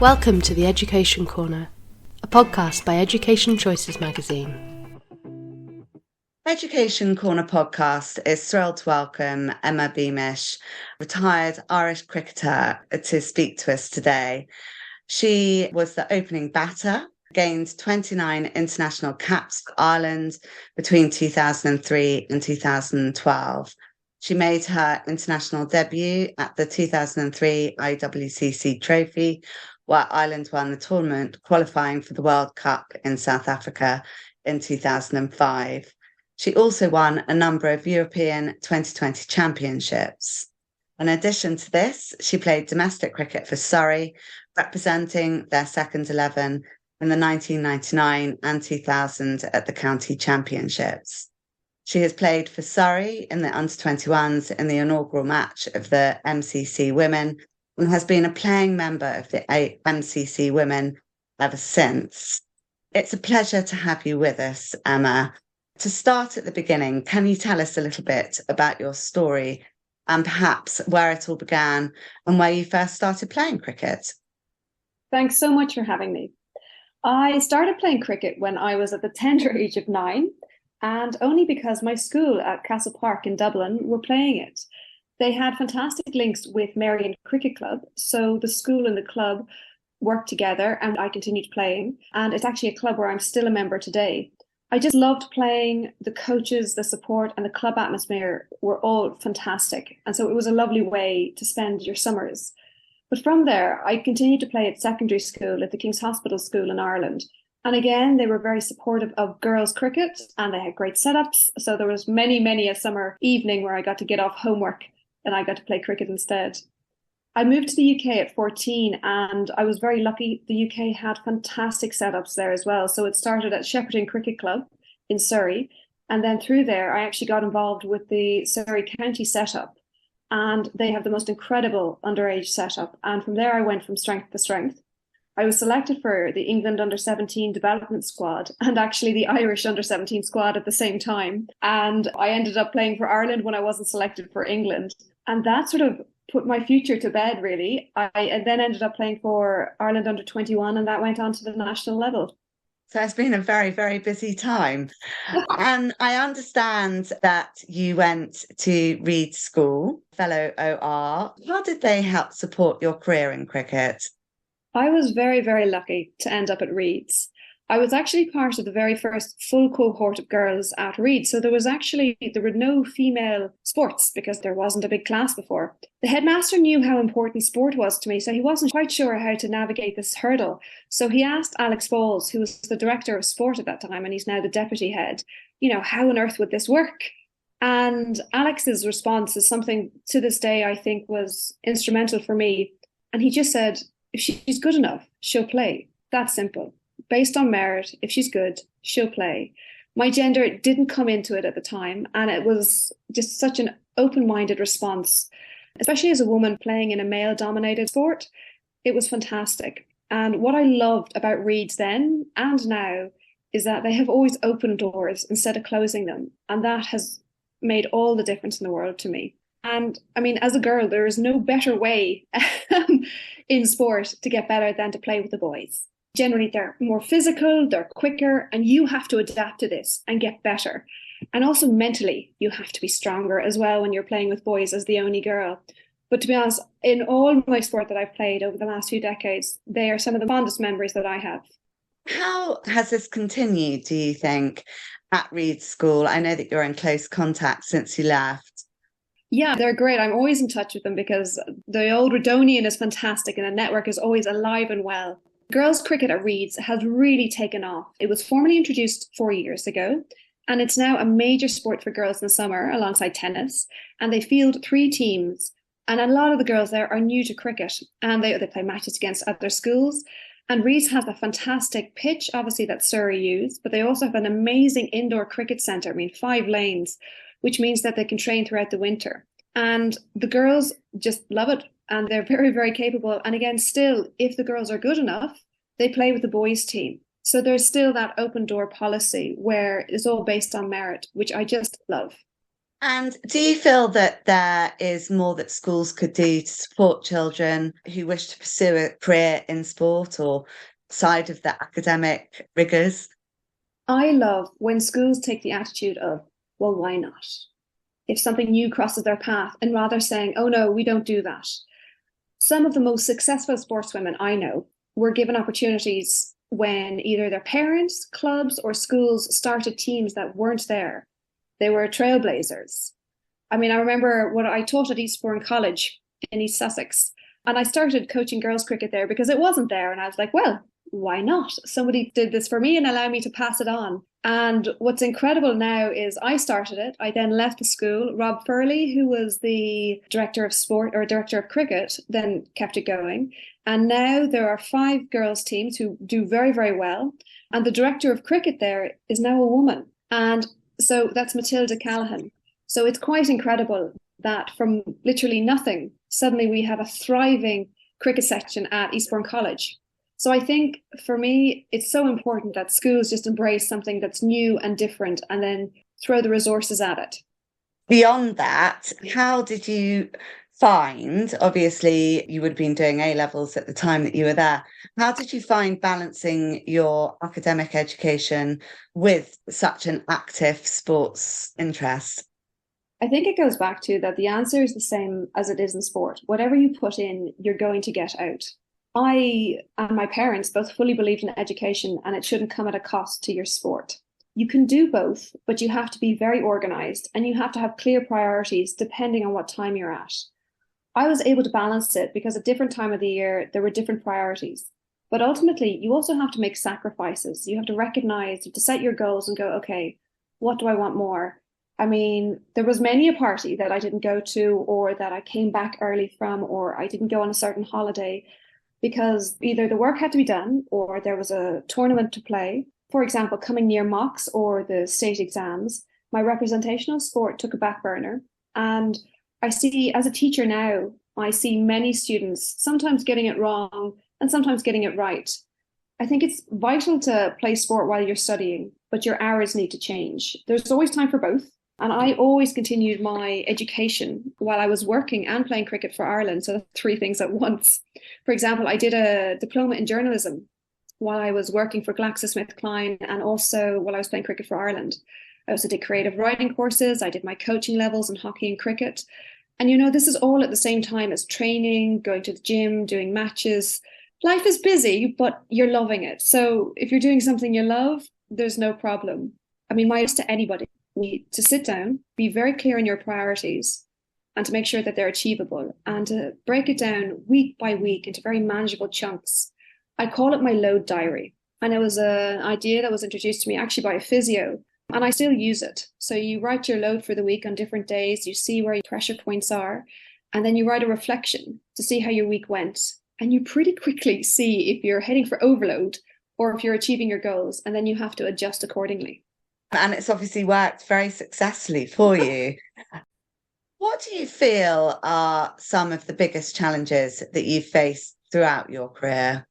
Welcome to the Education Corner, a podcast by Education Choices magazine. Education Corner podcast is thrilled to welcome Emma Beamish, retired Irish cricketer, to speak to us today. She was the opening batter, gained 29 international caps for Ireland between 2003 and 2012. She made her international debut at the 2003 IWCC Trophy, where Ireland won the tournament, qualifying for the World Cup in South Africa in 2005. She also won a number of European 2020 championships. In addition to this, she played domestic cricket for Surrey, representing their second 11 in the 1999 and 2000 at the county championships. She has played for Surrey in the under-21s in the inaugural match of the MCC Women and has been a playing member of the MCC Women ever since. It's a pleasure to have you with us, Emma. To start at the beginning, can you tell us a little bit about your story and perhaps where it all began and where you first started playing cricket? Thanks so much for having me. I started playing cricket when I was at the tender age of 9, and only because my school at Castle Park in Dublin were playing it. They had fantastic links with Marion Cricket Club, so the school and the club worked together and I continued playing, and it's actually a club where I'm still a member today. I just loved playing. The coaches, the support and the club atmosphere were all fantastic, and so it was a lovely way to spend your summers. But from there, I continued to play at secondary school at the King's Hospital School in Ireland. And again, they were very supportive of girls' cricket and they had great setups. So there was many a summer evening where I got to get off homework and I got to play cricket instead. I moved to the UK at 14 and I was very lucky. The UK had fantastic setups there as well. So it started at Shepperton Cricket Club in Surrey. And then through there, I actually got involved with the Surrey County setup. And they have the most incredible underage setup. And from there, I went from strength to strength. I was selected for the England under-17 development squad and actually the Irish under-17 squad at the same time. And I ended up playing for Ireland when I wasn't selected for England. And that sort of put my future to bed, really. I then ended up playing for Ireland under-21 and that went on to the national level. So it's been a very busy time. And I understand that you went to Reed School, fellow OR. How did they help support your career in cricket? I was very lucky to end up at Reed's. I was actually part of the very first full cohort of girls at Reed. So there were no female sports because there wasn't a big class before. The headmaster knew how important sport was to me, so he wasn't quite sure how to navigate this hurdle. So he asked Alex Bowles, who was the director of sport at that time, and he's now the deputy head, how on earth would this work? And Alex's response is something to this day I think was instrumental for me. And he just said, if she's good enough, she'll play. That's simple. Based on merit, if she's good, she'll play. My gender didn't come into it at the time, and it was just such an open-minded response, especially as a woman playing in a male-dominated sport. It was fantastic. And what I loved about Reed's then and now is that they have always opened doors instead of closing them, and that has made all the difference in the world to me. And I mean, as a girl, there is no better way in sport to get better than to play with the boys. Generally, they're more physical, they're quicker, and you have to adapt to this and get better. And also mentally, you have to be stronger as well when you're playing with boys as the only girl. But to be honest, in all my sport that I've played over the last few decades, they are some of the fondest memories that I have. How has this continued, do you think, at Reed School? I know that you're in close contact since you left. Yeah, they're great. I'm always in touch with them because the old Redonian is fantastic and the network is always alive and well. Girls' cricket at Reed's has really taken off. It was formally introduced 4 years ago, and it's now a major sport for girls in the summer alongside tennis. And they field 3 teams, and a lot of the girls there are new to cricket, and they play matches against other schools. And Reed's has a fantastic pitch, obviously, that Surrey use, but they also have an amazing indoor cricket centre, 5 lanes, which means that they can train throughout the winter. And the girls just love it. And they're very capable. And again, still, if the girls are good enough, they play with the boys' team. So there's still that open door policy where it's all based on merit, which I just love. And do you feel that there is more that schools could do to support children who wish to pursue a career in sport or side of the academic rigours? I love when schools take the attitude of, well, why not? If something new crosses their path, and rather saying, oh no, we don't do that. Some of the most successful sportswomen I know were given opportunities when either their parents, clubs, or schools started teams that weren't there. They were trailblazers. I mean, I remember when I taught at Eastbourne College in East Sussex, and I started coaching girls' cricket there because it wasn't there. And I was like, well, why not? Somebody did this for me and allowed me to pass it on. And what's incredible now is I started it. I then left the school. Rob Furley, who was the director of sport or director of cricket, then kept it going. And now there are 5 girls' teams who do very, very well. And the director of cricket there is now a woman. And so that's Matilda Callahan. So it's quite incredible that from literally nothing, suddenly we have a thriving cricket section at Eastbourne College. So I think for me, it's so important that schools just embrace something that's new and different and then throw the resources at it. Beyond that, how did you find, obviously you would have been doing A-levels at the time that you were there, how did you find balancing your academic education with such an active sports interest? I think it goes back to that the answer is the same as it is in sport. Whatever you put in, you're going to get out. I and my parents both fully believed in education and it shouldn't come at a cost to your sport. You can do both, but you have to be very organized and you have to have clear priorities depending on what time you're at. I was able to balance it because at different time of the year, there were different priorities. But ultimately, you also have to make sacrifices. You have to recognize, you have to set your goals and go, okay, what do I want more? I mean, there was many a party that I didn't go to or that I came back early from or I didn't go on a certain holiday because either the work had to be done or there was a tournament to play. For example, coming near mocks or the state exams, my representational sport took a back burner. And I see, as a teacher now, I see many students sometimes getting it wrong and sometimes getting it right. I think it's vital to play sport while you're studying, but your hours need to change. There's always time for both. And I always continued my education while I was working and playing cricket for Ireland. So 3 things at once. For example, I did a diploma in journalism while I was working for GlaxoSmithKline and also while I was playing cricket for Ireland. I also did creative writing courses. I did my coaching levels in hockey and cricket. And, you know, this is all at the same time as training, going to the gym, doing matches. Life is busy, but you're loving it. So if you're doing something you love, there's no problem. I mean, my advice to anybody, to sit down, be very clear on your priorities and to make sure that they're achievable and to break it down week by week into very manageable chunks. I call it my load diary. And it was an idea that was introduced to me actually by a physio, and I still use it. So you write your load for the week on different days, you see where your pressure points are, and then you write a reflection to see how your week went. And you pretty quickly see if you're heading for overload or if you're achieving your goals, and then you have to adjust accordingly. And it's obviously worked very successfully for you. What do you feel are some of the biggest challenges that you've faced throughout your career?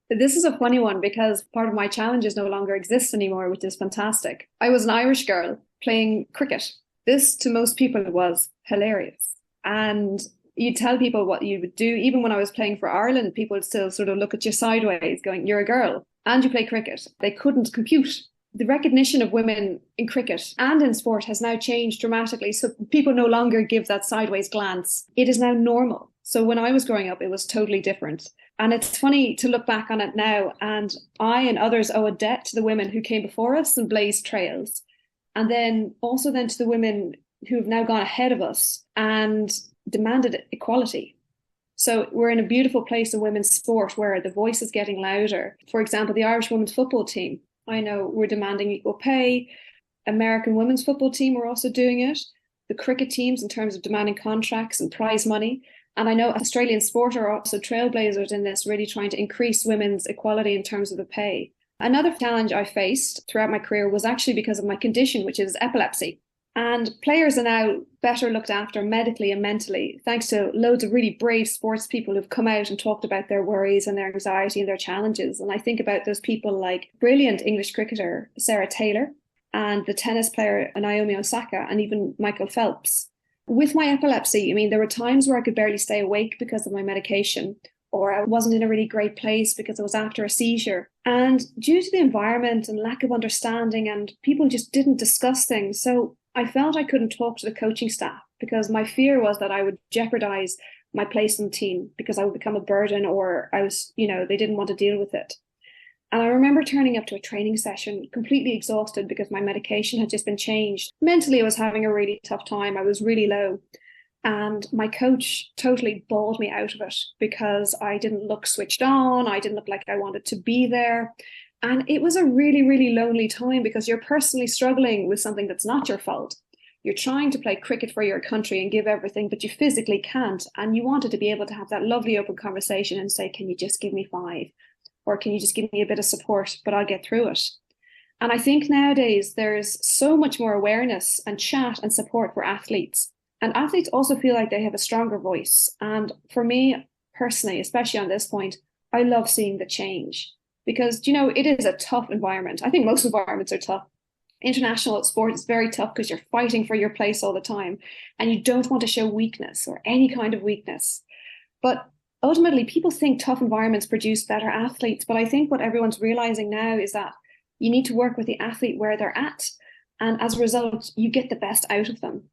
This is a funny one because part of my challenges no longer exists anymore, which is fantastic. I was an Irish girl playing cricket. This to most people was hilarious. And you tell people what you would do. Even when I was playing for Ireland, people would still sort of look at you sideways going, you're a girl and you play cricket. They couldn't compute. The recognition of women in cricket and in sport has now changed dramatically. So people no longer give that sideways glance. It is now normal. So when I was growing up, it was totally different. And it's funny to look back on it now. And I and others owe a debt to the women who came before us and blazed trails. And then also then to the women who have now gone ahead of us and demanded equality. So we're in a beautiful place in women's sport where the voice is getting louder. For example, the Irish women's football team, I know we're demanding equal pay. American women's football team, we're also doing it. The cricket teams in terms of demanding contracts and prize money. And I know Australian sport are also trailblazers in this, really trying to increase women's equality in terms of the pay. Another challenge I faced throughout my career was actually because of my condition, which is epilepsy. And players are now better looked after medically and mentally, thanks to loads of really brave sports people who've come out and talked about their worries and their anxiety and their challenges. And I think about those people like brilliant English cricketer Sarah Taylor and the tennis player Naomi Osaka, and even Michael Phelps. With my epilepsy, I mean, there were times where I could barely stay awake because of my medication, or I wasn't in a really great place because it was after a seizure. And due to the environment and lack of understanding, and people just didn't discuss things, so I felt I couldn't talk to the coaching staff because my fear was that I would jeopardize my place in the team because I would become a burden, or they didn't want to deal with it. And I remember turning up to a training session completely exhausted because my medication had just been changed. Mentally, I was having a really tough time. I was really low. And my coach totally bawled me out of it because I didn't look switched on. I didn't look like I wanted to be there. And it was a really, really lonely time because you're personally struggling with something that's not your fault. You're trying to play cricket for your country and give everything, but you physically can't. And you wanted to be able to have that lovely open conversation and say, can you just give me 5? Or can you just give me a bit of support, but I'll get through it. And I think nowadays there's so much more awareness and chat and support for athletes. And athletes also feel like they have a stronger voice. And for me personally, especially on this point, I love seeing the change because, it is a tough environment. I think most environments are tough. International sport is very tough because you're fighting for your place all the time and you don't want to show weakness or any kind of weakness. But ultimately, people think tough environments produce better athletes. But I think what everyone's realizing now is that you need to work with the athlete where they're at. And as a result, you get the best out of them.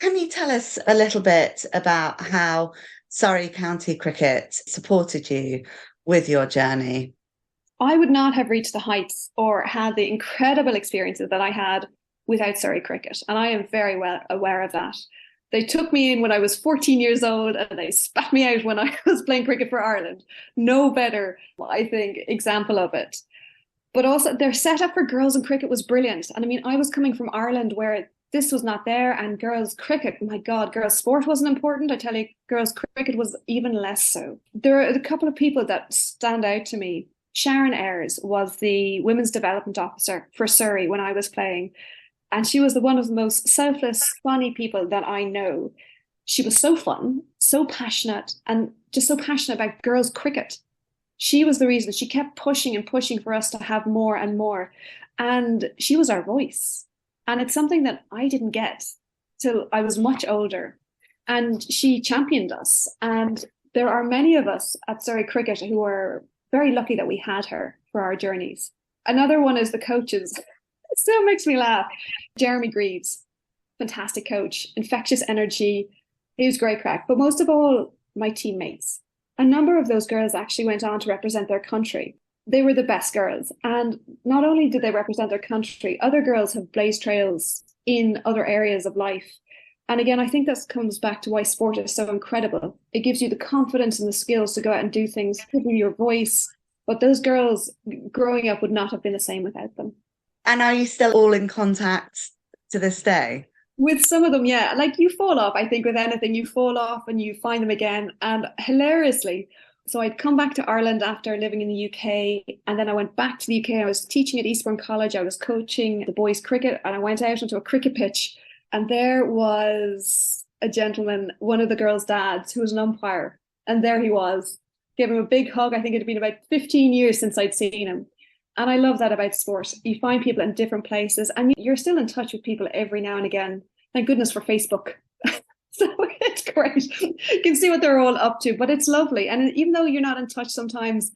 Can you tell us a little bit about how Surrey County Cricket supported you with your journey? I would not have reached the heights or had the incredible experiences that I had without Surrey Cricket. And I am very well aware of that. They took me in when I was 14 years old and they spat me out when I was playing cricket for Ireland. No better, I think, example of it. But also their setup for girls in cricket was brilliant. And I mean, I was coming from Ireland where this was not there, and girls cricket, my God, girls sport wasn't important. I tell you, girls cricket was even less so. There are a couple of people that stand out to me. Sharon Ayres was the women's development officer for Surrey when I was playing. And she was one of the most selfless, funny people that I know. She was so fun, so passionate, and just so passionate about girls' cricket. She was the reason. She kept pushing and pushing for us to have more and more. And she was our voice. And it's something that I didn't get till I was much older. And she championed us. And there are many of us at Surrey Cricket who are very lucky that we had her for our journeys. Another one is the coaches. It still makes me laugh. Jeremy Greaves, fantastic coach, infectious energy. He was great crack. But most of all, my teammates. A number of those girls actually went on to represent their country. They were the best girls. And not only did they represent their country, other girls have blazed trails in other areas of life. And again, I think that comes back to why sport is so incredible. It gives you the confidence and the skills to go out and do things, giving your voice. But those girls growing up would not have been the same without them. And are you still all in contact to this day? With some of them, yeah. Like you fall off, I think with anything, you fall off and you find them again. And hilariously, so I'd come back to Ireland after living in the UK. And then I went back to the UK. I was teaching at Eastbourne College. I was coaching the boys' cricket. And I went out onto a cricket pitch. And there was a gentleman, one of the girls' dads, who was an umpire. And there he was. Gave him a big hug. I think it had been about 15 years since I'd seen him. And I love that about sport. You find people in different places and you're still in touch with people every now and again. Thank goodness for Facebook. So it's great. You can see what they're all up to, but it's lovely. And even though you're not in touch sometimes,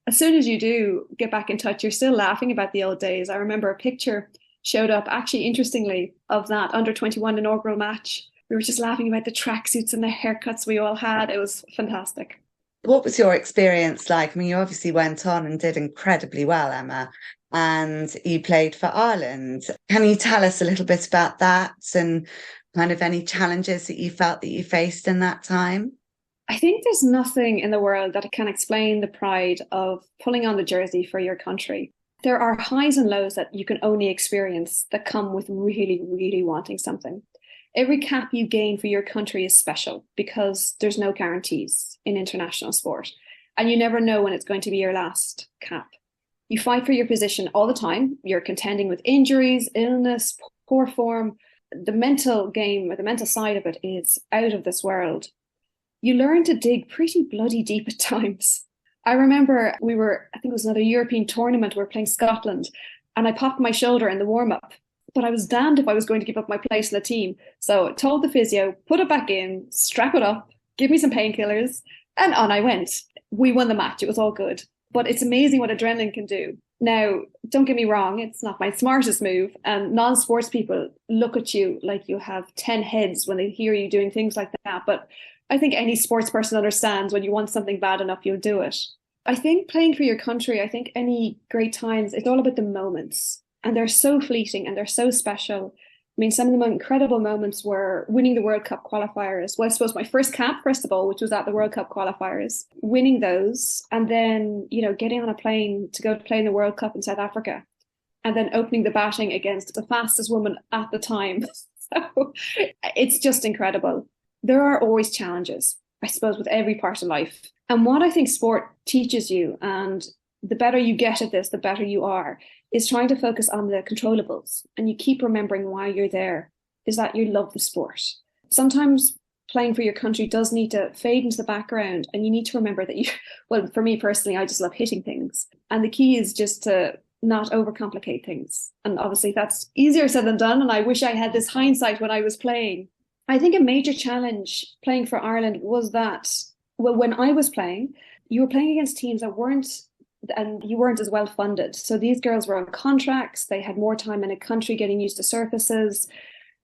as soon as you do get back in touch, you're still laughing about the old days. I remember a picture showed up, actually, interestingly, of that under-21 inaugural match. We were just laughing about the tracksuits and the haircuts we all had. It was fantastic. What was your experience like? I mean, you obviously went on and did incredibly well, Emma, and you played for Ireland. Can you tell us a little bit about that and kind of any challenges that you felt that you faced in that time? I think there's nothing in the world that can explain the pride of pulling on the jersey for your country. There are highs and lows that you can only experience that come with really, really wanting something. Every cap you gain for your country is special because there's no guarantees in international sport. And you never know when it's going to be your last cap. You fight for your position all the time. You're contending with injuries, illness, poor form. The mental game or the mental side of it is out of this world. You learn to dig pretty bloody deep at times. I remember I think it was another European tournament, we were playing Scotland, and I popped my shoulder in the warm-up. but I was damned if I was going to give up my place in the team. So I told the physio, put it back in, strap it up, give me some painkillers, and on I went. We won the match. It was all good. But it's amazing what adrenaline can do. Now, don't get me wrong, it's not my smartest move. And non-sports people look at you like you have 10 heads when they hear you doing things like that. But I think any sports person understands when you want something bad enough, you'll do it. I think playing for your country, I think any great times, it's all about the moments. And they're so fleeting and they're so special. I mean, some of the most incredible moments were winning the World Cup qualifiers. Well, I suppose my first cap, first of all, which was at the World Cup qualifiers, winning those, and then, getting on a plane to go play in the World Cup in South Africa, and then opening the batting against the fastest woman at the time. So it's just incredible. There are always challenges, I suppose, with every part of life. And what I think sport teaches you, and the better you get at this, the better you are, is trying to focus on the controllables. And you keep remembering why you're there, is that you love the sport. Sometimes playing for your country does need to fade into the background, and you need to remember that well, for me personally, I just love hitting things. And the key is just to not overcomplicate things. And obviously that's easier said than done. And I wish I had this hindsight when I was playing. I think a major challenge playing for Ireland was that, well, when I was playing, you were playing against teams that weren't as well funded. So these girls were on contracts. They had more time in a country getting used to surfaces.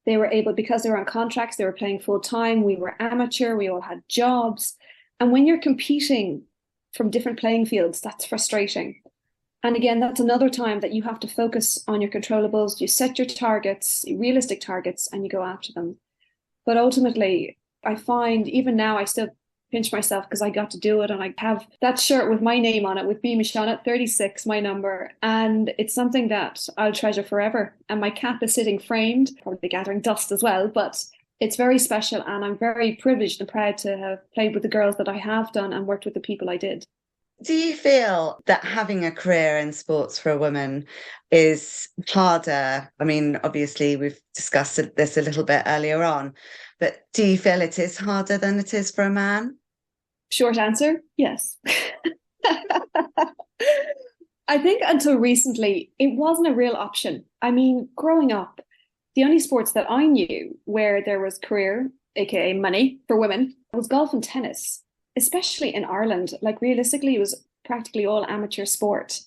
They were able, because they were on contracts, they were playing full time. We were amateur. We all had jobs. And when you're competing from different playing fields, that's frustrating. And again, that's another time that you have to focus on your controllables. You set your targets, realistic targets, and you go after them. But ultimately, I find even now I still pinch myself because I got to do it, and I have that shirt with my name on it, with Beamish on it, 36, my number, and it's something that I'll treasure forever. And my cap is sitting framed, probably gathering dust as well, but it's very special, and I'm very privileged and proud to have played with the girls that I have done and worked with the people I did. Do you feel that having a career in sports for a woman is harder? I mean, obviously we've discussed this a little bit earlier on, but do you feel it is harder than it is for a man? Short answer, yes. I think until recently, it wasn't a real option. I mean, growing up, the only sports that I knew where there was career, aka money, for women was golf and tennis, especially in Ireland. Like realistically, it was practically all amateur sport.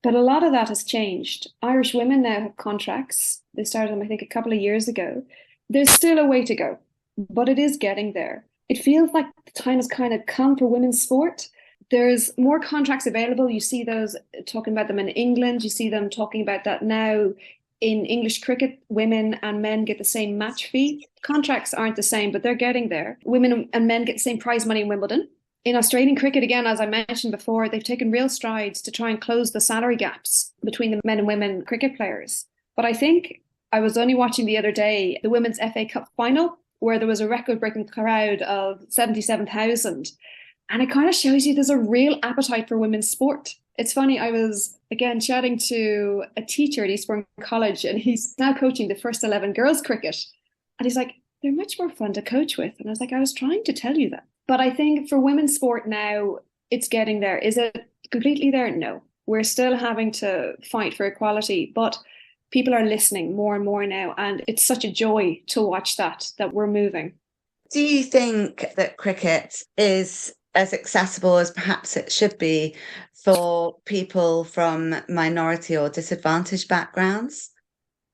But a lot of that has changed. Irish women now have contracts. They started them, I think, a couple of years ago. There's still a way to go, but it is getting there. It feels like the time has kind of come for women's sport. There's more contracts available. You see those talking about them in England. You see them talking about that now in English cricket. Women and men get the same match fee. Contracts aren't the same, but they're getting there. Women and men get the same prize money in Wimbledon. In Australian cricket, again, as I mentioned before, they've taken real strides to try and close the salary gaps between the men and women cricket players. But I think I was only watching the other day the Women's FA Cup final, where there was a record-breaking crowd of 77,000. And it kind of shows you there's a real appetite for women's sport. It's funny, I was, again, chatting to a teacher at Eastbourne College, and he's now coaching the first 11 girls cricket. And he's like, they're much more fun to coach with. And I was like, I was trying to tell you that. But I think for women's sport now, it's getting there. Is it completely there? No. We're still having to fight for equality, but people are listening more and more now, and it's such a joy to watch that we're moving. Do you think that cricket is as accessible as perhaps it should be for people from minority or disadvantaged backgrounds?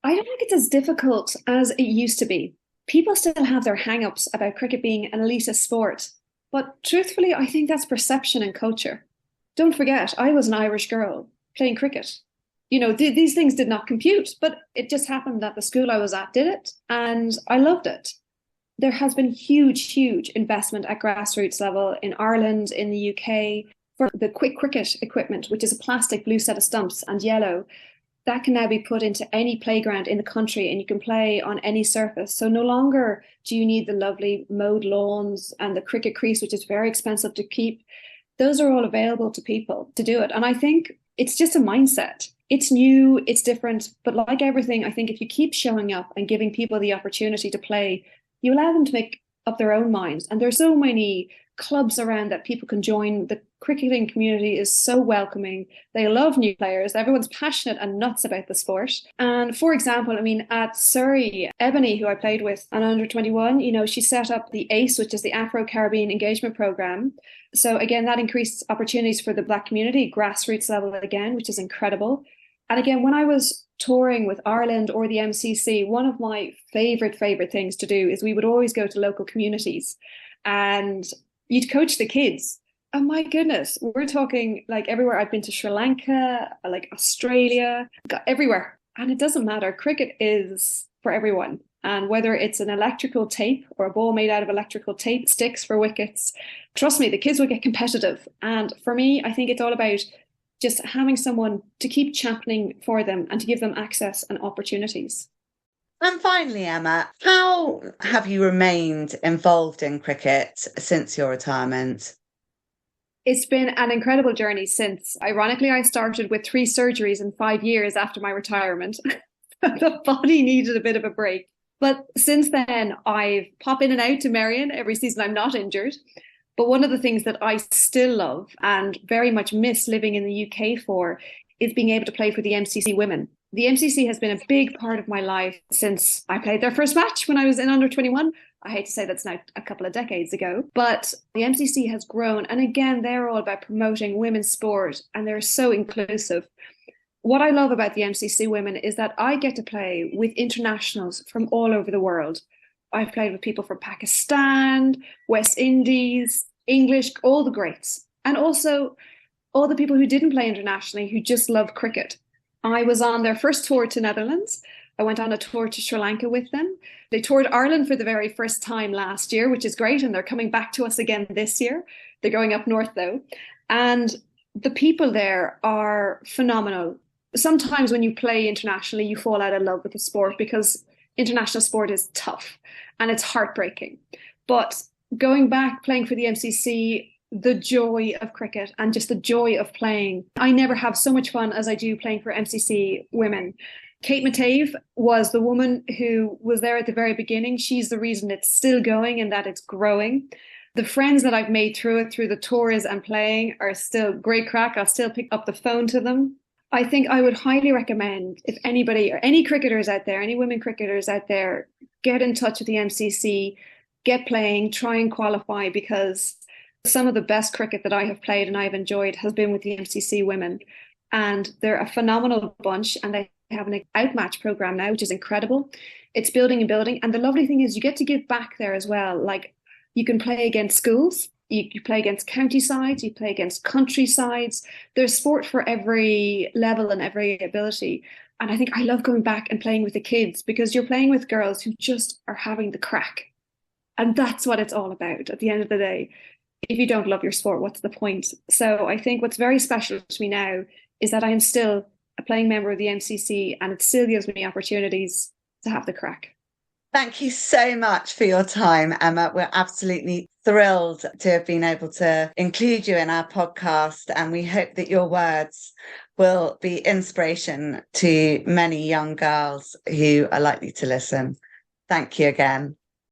I don't think it's as difficult as it used to be. People still have their hang-ups about cricket being an elitist sport, but truthfully, I think that's perception and culture. Don't forget, I was an Irish girl playing cricket. These things did not compute, but it just happened that the school I was at did it, and I loved it. There has been huge, huge investment at grassroots level in Ireland, in the UK, for the quick cricket equipment, which is a plastic blue set of stumps and yellow. That can now be put into any playground in the country, and you can play on any surface. So no longer do you need the lovely mowed lawns and the cricket crease, which is very expensive to keep. Those are all available to people to do it. And I think it's just a mindset. It's new, it's different, but like everything, I think if you keep showing up and giving people the opportunity to play, you allow them to make up their own minds. And there's so many clubs around that people can join. The cricketing community is so welcoming. They love new players. Everyone's passionate and nuts about the sport. And for example, I mean, at Surrey, Ebony, who I played with on under 21, she set up the ACE, which is the Afro-Caribbean Engagement Programme. So again, that increased opportunities for the Black community, grassroots level again, which is incredible. And again, when I was touring with Ireland or the MCC, one of my favorite things to do is we would always go to local communities and you'd coach the kids. Oh my goodness, we're talking like everywhere. I've been to Sri Lanka, like Australia, everywhere. And it doesn't matter. Cricket is for everyone. And whether it's an electrical tape or a ball made out of electrical tape, sticks for wickets, trust me, the kids will get competitive. And for me, I think it's all about just having someone to keep championing for them and to give them access and opportunities. And finally, Emma, how have you remained involved in cricket since your retirement? It's been an incredible journey since. Ironically, I started with 3 surgeries in 5 years after my retirement. The body needed a bit of a break. But since then, I've popped in and out to Marion every season I'm not injured. But one of the things that I still love and very much miss living in the UK for is being able to play for the MCC Women. The MCC has been a big part of my life since I played their first match when I was in under 21. I hate to say that's now a couple of decades ago, but the MCC has grown. And again, they're all about promoting women's sport and they're so inclusive. What I love about the MCC Women is that I get to play with internationals from all over the world. I've played with people from Pakistan, West Indies, English, all the greats. And also all the people who didn't play internationally who just love cricket. I was on their first tour to Netherlands. I went on a tour to Sri Lanka with them. They toured Ireland for the very first time last year, which is great. And they're coming back to us again this year. They're going up north though. And the people there are phenomenal. Sometimes when you play internationally, you fall out of love with the sport because international sport is tough and it's heartbreaking. But going back, playing for the MCC, the joy of cricket and just the joy of playing. I never have so much fun as I do playing for MCC Women. Kate Matave was the woman who was there at the very beginning. She's the reason it's still going and that it's growing. The friends that I've made through it, through the tours and playing, are still great crack. I'll still pick up the phone to them. I think I would highly recommend if anybody or any cricketers out there, any women cricketers out there, get in touch with the MCC, get playing, try and qualify, because some of the best cricket that I have played and I've enjoyed has been with the MCC Women. And they're a phenomenal bunch and they have an outmatch program now, which is incredible. It's building and building. And the lovely thing is you get to give back there as well. Like you can play against schools, you play against county sides, you play against country sides. There's sport for every level and every ability. And I think I love going back and playing with the kids because you're playing with girls who just are having the crack. And that's what it's all about at the end of the day. If you don't love your sport, what's the point? So I think what's very special to me now is that I am still a playing member of the MCC and it still gives me opportunities to have the crack. Thank you so much for your time, Emma. We're absolutely thrilled to have been able to include you in our podcast, and we hope that your words will be inspiration to many young girls who are likely to listen. Thank you again.